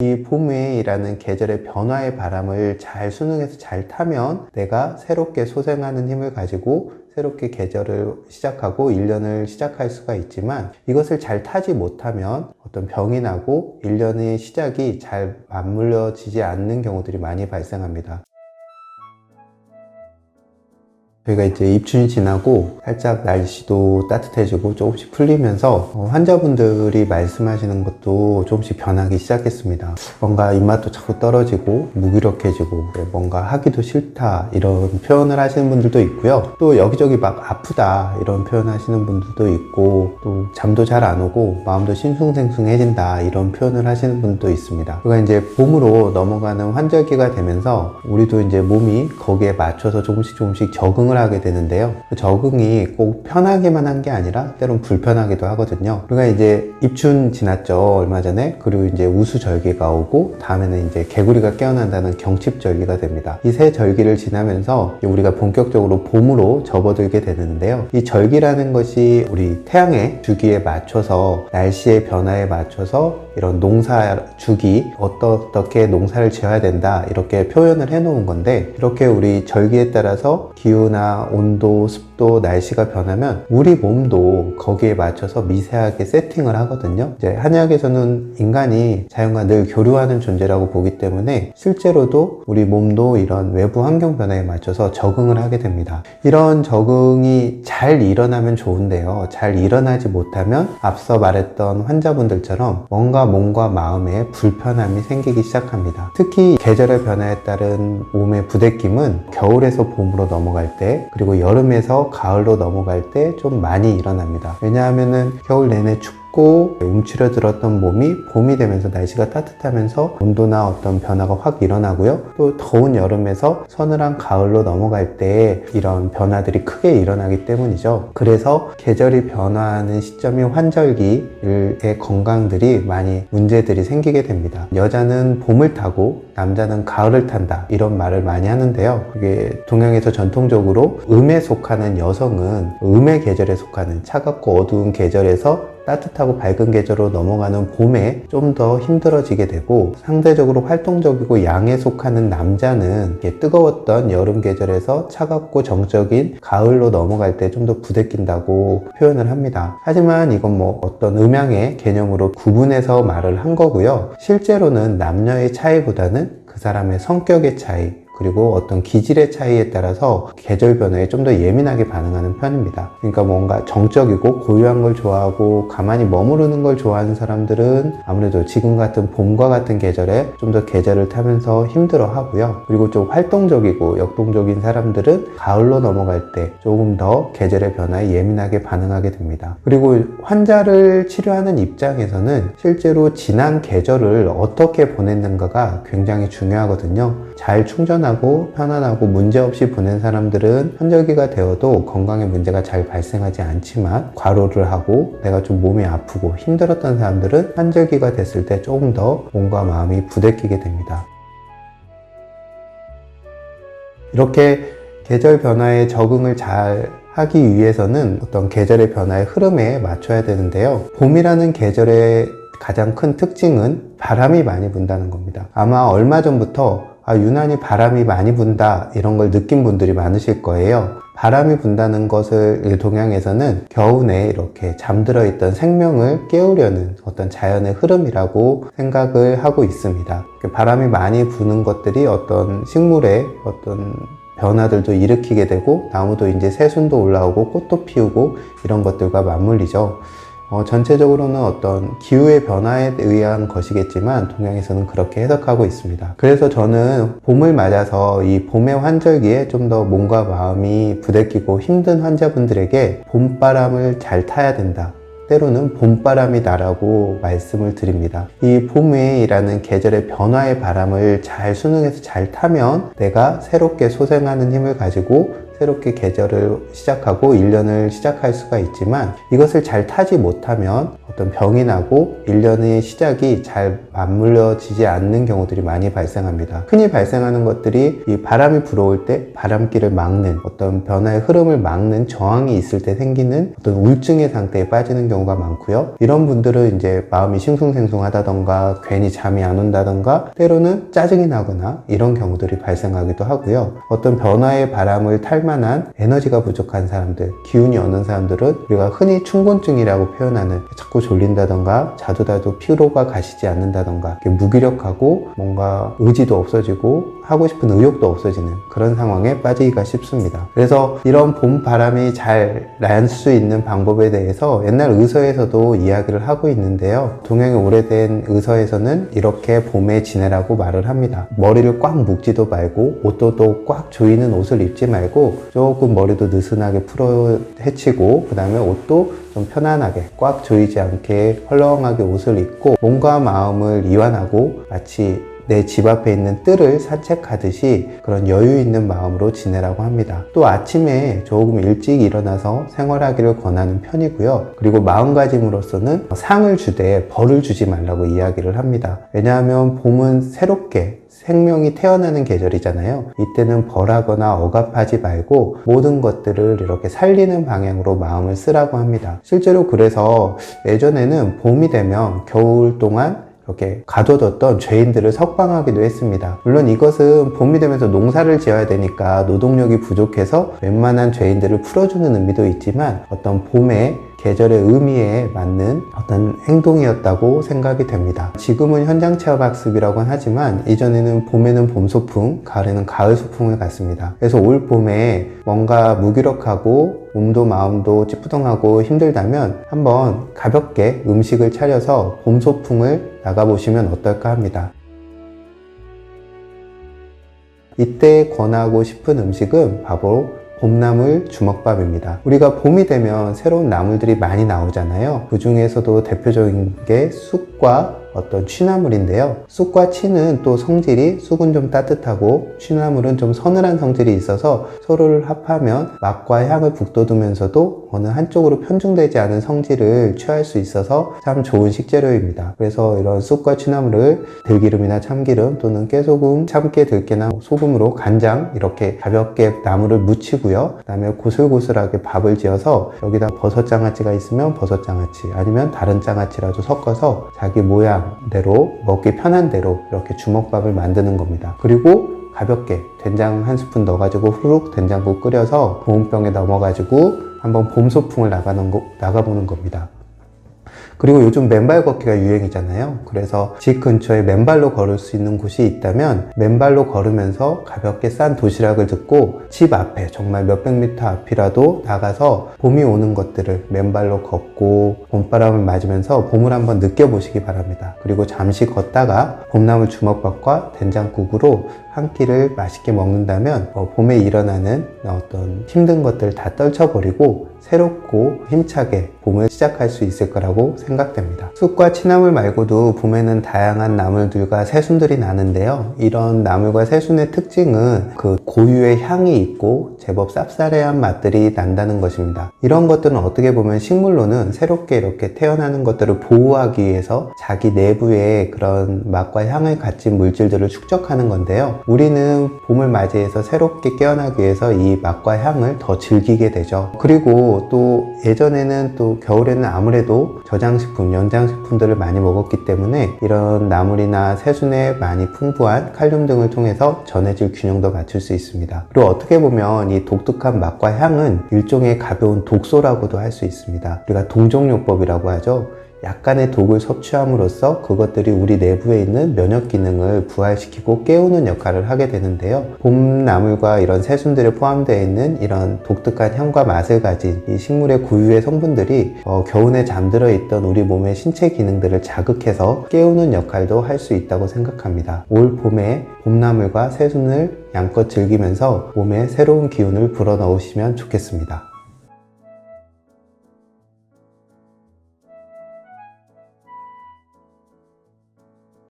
이 봄이라는 계절의 변화의 바람을 잘 순응해서 잘 타면 내가 새롭게 소생하는 힘을 가지고 새롭게 계절을 시작하고 1년을 시작할 수가 있지만, 이것을 잘 타지 못하면 어떤 병이 나고 1년의 시작이 잘 맞물려지지 않는 경우들이 많이 발생합니다. 저희가 이제 입춘이 지나고 살짝 날씨도 따뜻해지고 조금씩 풀리면서 환자분들이 말씀하시는 것도 조금씩 변하기 시작했습니다. 뭔가 입맛도 자꾸 떨어지고 무기력해지고 뭔가 하기도 싫다 이런 표현을 하시는 분들도 있고요. 또 여기저기 막 아프다 이런 표현 하시는 분들도 있고, 또 잠도 잘 안 오고 마음도 싱숭생숭해진다 이런 표현을 하시는 분도 있습니다. 그러니까 이제 봄으로 넘어가는 환절기가 되면서 우리도 이제 몸이 거기에 맞춰서 조금씩 적응을 하게 되는데요. 그 적응이 꼭 편하기만 한 게 아니라 때론 불편하기도 하거든요. 그러니까 이제 입춘 지났죠, 얼마 전에. 그리고 이제 우수절기가 오고 다음에는 이제 개구리가 깨어난다는 경칩절기가 됩니다. 이 세 절기를 지나면서 우리가 본격적으로 봄으로 접어들게 되는데요. 이 절기라는 것이 우리 태양의 주기에 맞춰서, 날씨의 변화에 맞춰서 이런 농사 주기, 어떻게 농사를 지어야 된다 이렇게 표현을 해 놓은 건데, 이렇게 우리 절기에 따라서 기후나 온도, 습도, 날씨가 변하면 우리 몸도 거기에 맞춰서 미세하게 세팅을 하거든요. 이제 한의학에서는 인간이 자연과 늘 교류하는 존재라고 보기 때문에 실제로도 우리 몸도 이런 외부 환경 변화에 맞춰서 적응을 하게 됩니다. 이런 적응이 잘 일어나면 좋은데요, 잘 일어나지 못하면 앞서 말했던 환자분들처럼 뭔가 몸과 마음에 불편함이 생기기 시작합니다. 특히 계절의 변화에 따른 몸의 부대낌은 겨울에서 봄으로 넘어갈 때, 그리고 여름에서 가을로 넘어갈 때 좀 많이 일어납니다. 왜냐하면은 겨울 내내 춥고 움츠려들었던 몸이 봄이 되면서 날씨가 따뜻하면서 온도나 어떤 변화가 확 일어나고요. 또 더운 여름에서 서늘한 가을로 넘어갈 때 이런 변화들이 크게 일어나기 때문이죠. 그래서 계절이 변화하는 시점이 환절기의 건강들이 많이 문제들이 생기게 됩니다. 여자는 봄을 타고 남자는 가을을 탄다 이런 말을 많이 하는데요. 이게 동양에서 전통적으로 음에 속하는 여성은 음의 계절에 속하는 차갑고 어두운 계절에서 따뜻하고 밝은 계절로 넘어가는 봄에 좀 더 힘들어지게 되고, 상대적으로 활동적이고 양에 속하는 남자는 뜨거웠던 여름 계절에서 차갑고 정적인 가을로 넘어갈 때 좀 더 부대낀다고 표현을 합니다. 하지만 이건 뭐 어떤 음양의 개념으로 구분해서 말을 한 거고요. 실제로는 남녀의 차이보다는 그 사람의 성격의 차이, 그리고 어떤 기질의 차이에 따라서 계절 변화에 좀 더 예민하게 반응하는 편입니다. 그러니까 뭔가 정적이고 고요한 걸 좋아하고 가만히 머무르는 걸 좋아하는 사람들은 아무래도 지금 같은 봄과 같은 계절에 좀 더 계절을 타면서 힘들어 하고요. 그리고 좀 활동적이고 역동적인 사람들은 가을로 넘어갈 때 조금 더 계절의 변화에 예민하게 반응하게 됩니다. 그리고 환자를 치료하는 입장에서는 실제로 지난 계절을 어떻게 보냈는가가 굉장히 중요하거든요. 잘 충전하고 편안하고 문제없이 보낸 사람들은 환절기가 되어도 건강에 문제가 잘 발생하지 않지만, 과로를 하고 내가 좀 몸이 아프고 힘들었던 사람들은 환절기가 됐을 때 조금 더 몸과 마음이 부대끼게 됩니다. 이렇게 계절 변화에 적응을 잘 하기 위해서는 어떤 계절의 변화의 흐름에 맞춰야 되는데요. 봄이라는 계절의 가장 큰 특징은 바람이 많이 분다는 겁니다. 아마 얼마 전부터 유난히 바람이 많이 분다 이런 걸 느낀 분들이 많으실 거예요. 바람이 분다는 것을 동양에서는 겨우내 이렇게 잠들어 있던 생명을 깨우려는 어떤 자연의 흐름이라고 생각을 하고 있습니다. 바람이 많이 부는 것들이 어떤 식물의 어떤 변화들도 일으키게 되고, 나무도 이제 새순도 올라오고 꽃도 피우고 이런 것들과 맞물리죠. 전체적으로는 어떤 기후의 변화에 의한 것이겠지만 동양에서는 그렇게 해석하고 있습니다. 그래서 저는 봄을 맞아서 이 봄의 환절기에 좀 더 몸과 마음이 부대끼고 힘든 환자분들에게 봄바람을 잘 타야 된다, 때로는 봄바람이다라고 말씀을 드립니다. 이 봄이라는 계절의 변화의 바람을 잘 순응해서 잘 타면 내가 새롭게 소생하는 힘을 가지고 새롭게 계절을 시작하고 1년을 시작할 수가 있지만 이것을 잘 타지 못하면 어떤 병이 나고 1년의 시작이 잘 맞물려지지 않는 경우들이 많이 발생합니다. 흔히 발생하는 것들이 이 바람이 불어올 때 바람길을 막는 어떤 변화의 흐름을 막는 저항이 있을 때 생기는 어떤 우울증의 상태에 빠지는 경우가 많고요. 이런 분들은 이제 마음이 싱숭생숭하다던가 괜히 잠이 안 온다던가 때로는 짜증이 나거나 이런 경우들이 발생하기도 하고요. 어떤 변화의 바람을 탈 만한 에너지가 부족한 사람들, 기운이 없는 사람들은 우리가 흔히 춘곤증이라고 표현하는 자꾸 졸린다던가 자도 피로가 가시지 않는다던가 무기력하고 뭔가 의지도 없어지고 하고 싶은 의욕도 없어지는 그런 상황에 빠지기가 쉽습니다. 그래서 이런 봄 바람이 잘 날 수 있는 방법에 대해서 옛날 의서에서도 이야기를 하고 있는데요. 동양의 오래된 의서에서는 이렇게 봄에 지내라고 말을 합니다. 머리를 꽉 묶지도 말고 옷도 또 꽉 조이는 옷을 입지 말고 조금 머리도 느슨하게 풀어 헤치고 그 다음에 옷도 좀 편안하게 꽉 조이지 않게 헐렁하게 옷을 입고 몸과 마음을 이완하고 마치 내 집 앞에 있는 뜰을 산책하듯이 그런 여유 있는 마음으로 지내라고 합니다. 또 아침에 조금 일찍 일어나서 생활하기를 권하는 편이고요. 그리고 마음가짐으로서는 상을 주되 벌을 주지 말라고 이야기를 합니다. 왜냐하면 봄은 새롭게 생명이 태어나는 계절이잖아요. 이때는 벌하거나 억압하지 말고 모든 것들을 이렇게 살리는 방향으로 마음을 쓰라고 합니다. 실제로 그래서 예전에는 봄이 되면 겨울 동안 이렇게 가둬뒀던 죄인들을 석방하기도 했습니다. 물론 이것은 봄이 되면서 농사를 지어야 되니까 노동력이 부족해서 웬만한 죄인들을 풀어주는 의미도 있지만 어떤 봄의 계절의 의미에 맞는 어떤 행동이었다고 생각이 됩니다. 지금은 현장체험학습이라고 하지만 이전에는 봄에는 봄소풍, 가을에는 가을 소풍을 갔습니다. 그래서 올 봄에 뭔가 무기력하고 몸도 마음도 찌뿌둥하고 힘들다면 한번 가볍게 음식을 차려서 봄소풍을 나가보시면 어떨까 합니다. 이때 권하고 싶은 음식은 바로 봄나물 주먹밥입니다. 우리가 봄이 되면 새로운 나물들이 많이 나오잖아요. 그 중에서도 대표적인 게 쑥과 어떤 취나물인데요. 쑥과 취는 또 성질이, 쑥은 좀 따뜻하고 취나물은 좀 서늘한 성질이 있어서 서로를 합하면 맛과 향을 북돋우면서도 어느 한쪽으로 편중되지 않은 성질을 취할 수 있어서 참 좋은 식재료입니다. 그래서 이런 쑥과 취나물을 들기름이나 참기름 또는 깨소금, 참깨, 들깨나 소금으로 간장 이렇게 가볍게 나물을 무치고요. 그 다음에 고슬고슬하게 밥을 지어서 여기다 버섯장아찌가 있으면 버섯장아찌 아니면 다른 장아찌라도 섞어서 자기 모양대로 먹기 편한 대로 이렇게 주먹밥을 만드는 겁니다. 그리고 가볍게 된장 한 스푼 넣어가지고 후룩 된장국 끓여서 보온병에 넘어가지고 한번 봄소풍을 나가보는 겁니다. 그리고 요즘 맨발 걷기가 유행이잖아요. 그래서 집 근처에 맨발로 걸을 수 있는 곳이 있다면 맨발로 걸으면서 가볍게 싼 도시락을 듣고 집 앞에 정말 몇백 미터 앞이라도 나가서 봄이 오는 것들을 맨발로 걷고 봄바람을 맞으면서 봄을 한번 느껴보시기 바랍니다. 그리고 잠시 걷다가 봄나물 주먹밥과 된장국으로 한 끼를 맛있게 먹는다면 봄에 일어나는 어떤 힘든 것들 다 떨쳐버리고 새롭고 힘차게 봄을 시작할 수 있을 거라고 생각됩니다. 쑥과 취나물 말고도 봄에는 다양한 나물들과 새순들이 나는데요. 이런 나물과 새순의 특징은 그 고유의 향이 있고 제법 쌉싸래한 맛들이 난다는 것입니다. 이런 것들은 어떻게 보면 식물로는 새롭게 이렇게 태어나는 것들을 보호하기 위해서 자기 내부에 그런 맛과 향을 가진 물질들을 축적하는 건데요. 우리는 봄을 맞이해서 새롭게 깨어나기 위해서 이 맛과 향을 더 즐기게 되죠. 그리고 또 예전에는 또 겨울에는 아무래도 저장식품, 연장식품들을 많이 먹었기 때문에 이런 나물이나 새순에 많이 풍부한 칼륨 등을 통해서 전해질 균형도 맞출 수 있습니다. 그리고 어떻게 보면 이 독특한 맛과 향은 일종의 가벼운 독소라고도 할 수 있습니다. 우리가 동종요법이라고 하죠. 약간의 독을 섭취함으로써 그것들이 우리 내부에 있는 면역 기능을 부활시키고 깨우는 역할을 하게 되는데요. 봄나물과 이런 새순들에 포함되어 있는 이런 독특한 향과 맛을 가진 이 식물의 고유의 성분들이 겨우내 잠들어 있던 우리 몸의 신체 기능들을 자극해서 깨우는 역할도 할 수 있다고 생각합니다. 올 봄에 봄나물과 새순을 양껏 즐기면서 몸에 새로운 기운을 불어넣으시면 좋겠습니다.